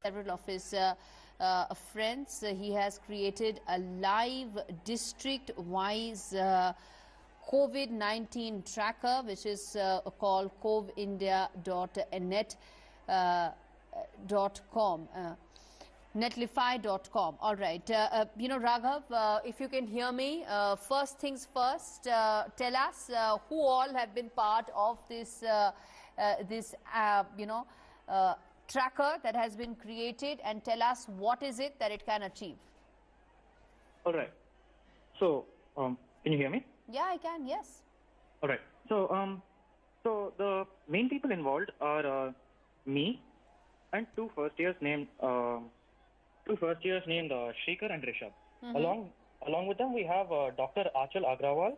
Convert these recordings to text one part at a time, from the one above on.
several of his friends. He has created a live district-wise COVID-19 tracker, which is called covindia.net.com. Netlify.com. All right. Raghav, if you can hear me, first things first, tell us who all have been part of this, tracker that has been created, and tell us what is it that it can achieve. All right. So, can you hear me? Yeah, I can. Yes. All right. So, so the main people involved are me and two first years named Shrikar and Rishabh. Along with them, we have Dr. Achal Agrawal,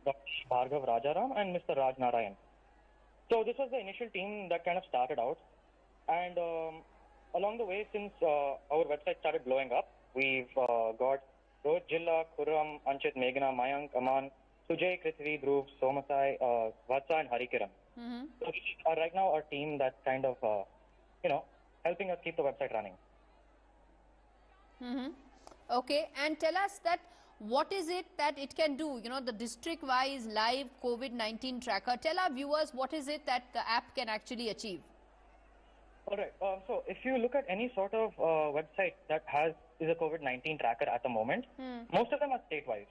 Dr. Bhargav Rajaram, and Mr. Raj Narayan. So this was the initial team that kind of started out, and along the way, since our website started blowing up, we've got Rohit, Jilla, Khurram, Anchit, Meghna, Mayank, Aman, Sujay, Krithvi, Dhruv, Somasai, Vatsa, and Harikiran. So these are right now our team that's kind of, helping us keep the website running. Okay, and tell us that what is it that it can do? The district-wise live COVID-19 tracker. Tell our viewers what is it that the app can actually achieve. All right. So if you look at any sort of website that is a COVID-19 tracker at the moment, most of them are state-wise.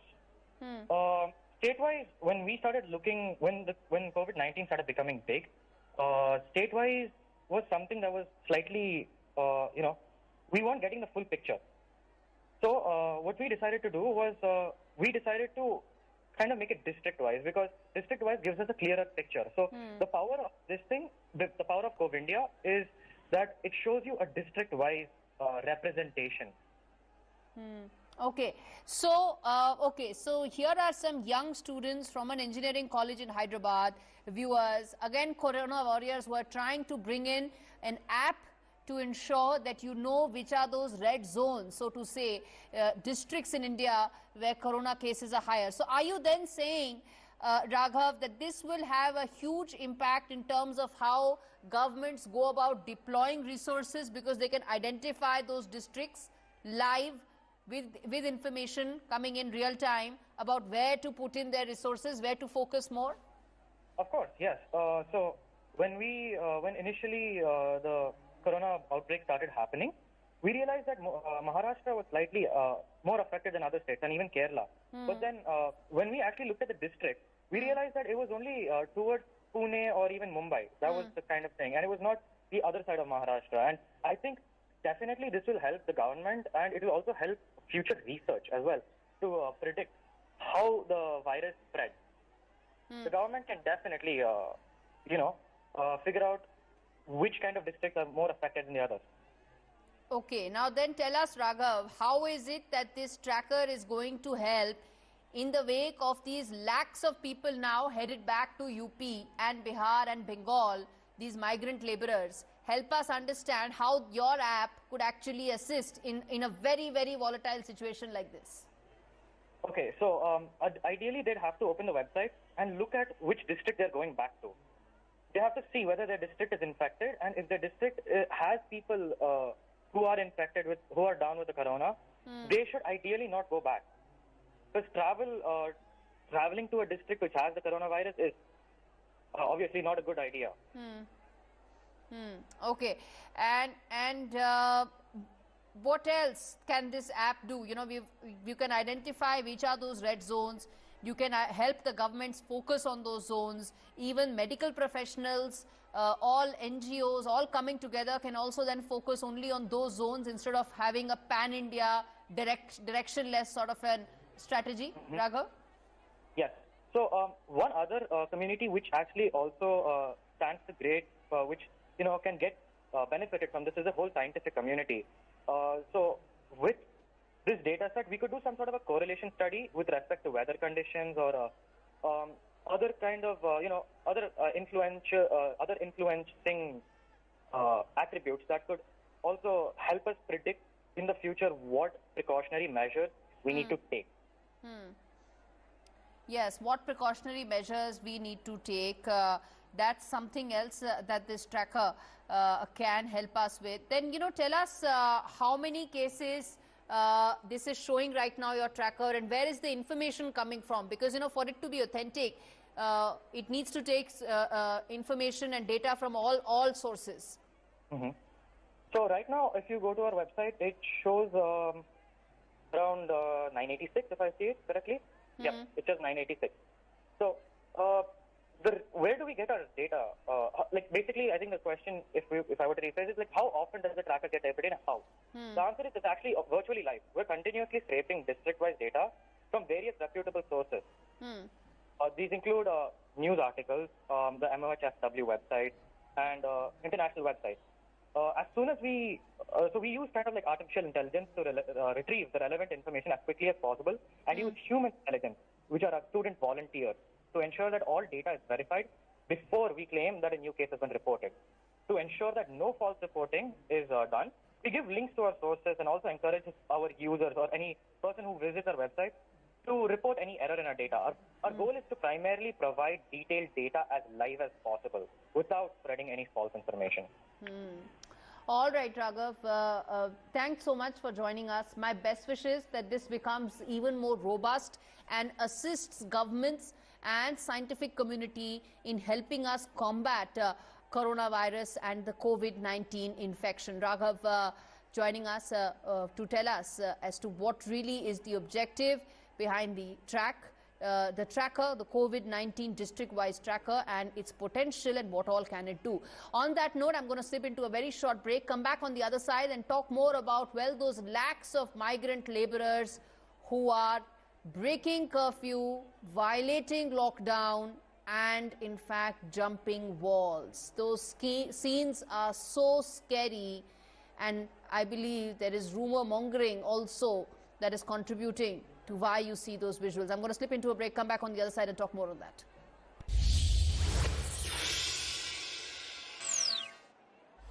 State-wise, when we started looking, when COVID-19 started becoming big, state-wise was something that was slightly, we weren't getting the full picture. So what we decided to do was we decided to kind of make it district-wise, because district-wise gives us a clearer picture. So the power of this thing, the power of Covindia is that it shows you a district-wise representation. Okay, so so here are some young students from an engineering college in Hyderabad, viewers, again Corona warriors, who are trying to bring in an app to ensure that you know which are those red zones, so to say, districts in India where Corona cases are higher. So are you then saying, Raghav, that this will have a huge impact in terms of how governments go about deploying resources, because they can identify those districts live with information coming in real time about where to put in their resources, where to focus more? Of course, yes. So when initially the Corona outbreak started happening, we realized that Maharashtra was slightly more affected than other states, and even Kerala. But then when we actually looked at the district, we realized that it was only towards Pune or even Mumbai. That was the kind of thing, and it was not the other side of Maharashtra. And I think definitely this will help the government, and it will also help future research as well to predict how the virus spreads. The government can definitely, figure out which kind of districts are more affected than the others. Okay, now then tell us, Raghav, how is it that this tracker is going to help in the wake of these lakhs of people now headed back to UP and Bihar and Bengal, these migrant laborers? Help us understand how your app could actually assist in a very, very volatile situation like this. Okay, so ideally they'd have to open the website and look at which district they're going back to. They have to see whether their district is infected, and if their district has people who are infected who are down with the corona, they should ideally not go back. Because traveling to a district which has the coronavirus is obviously not a good idea. Okay, and what else can this app do? You can identify which are those red zones. You can help the governments focus on those zones. Even medical professionals, all NGOs, all coming together can also then focus only on those zones instead of having a pan-India directionless sort of a strategy. Raghav? Yes. So one other community which actually also stands to great, which can get benefited from this, is the whole scientific community. So with this data set, we could do some sort of a correlation study with respect to weather conditions or other kind of, other influencing attributes that could also help us predict in the future what precautionary measures we need to take. Yes, what precautionary measures we need to take. that's something else that this tracker can help us with. Then, tell us how many cases this is showing right now, your tracker, and where is the information coming from? Because, for it to be authentic, it needs to take information and data from all sources. So right now, if you go to our website, it shows around 986, if I see it correctly. Yeah, it says 986. So where do we get our data? Like basically, I think the question, if I were to rephrase it, like how often does the tracker get updated and how? The answer is it's actually virtually live. We're continuously scraping district-wise data from various reputable sources. These include news articles, the MOHFW website, and international websites. As soon as we use kind of like artificial intelligence to retrieve the relevant information as quickly as possible, and use human intelligence, which are our student volunteers, to ensure that all data is verified before we claim that a new case has been reported. To ensure that no false reporting is done, we give links to our sources and also encourage our users or any person who visits our website to report any error in our data. Our goal is to primarily provide detailed data as live as possible without spreading any false information. All right, Raghav, thanks so much for joining us. My best wishes that this becomes even more robust and assists governments and scientific community in helping us combat coronavirus and the COVID-19 infection. Raghav joining us to tell us as to what really is the objective behind the tracker, the COVID-19 district-wise tracker, and its potential and what all can it do. On that note, I'm going to slip into a very short break, come back on the other side and talk more about, well, those lakhs of migrant laborers who are breaking curfew, violating lockdown, and in fact jumping walls. Those scenes are so scary, and I believe there is rumor mongering also that is contributing to why you see those visuals. I'm going to slip into a break, come back on the other side and talk more on that.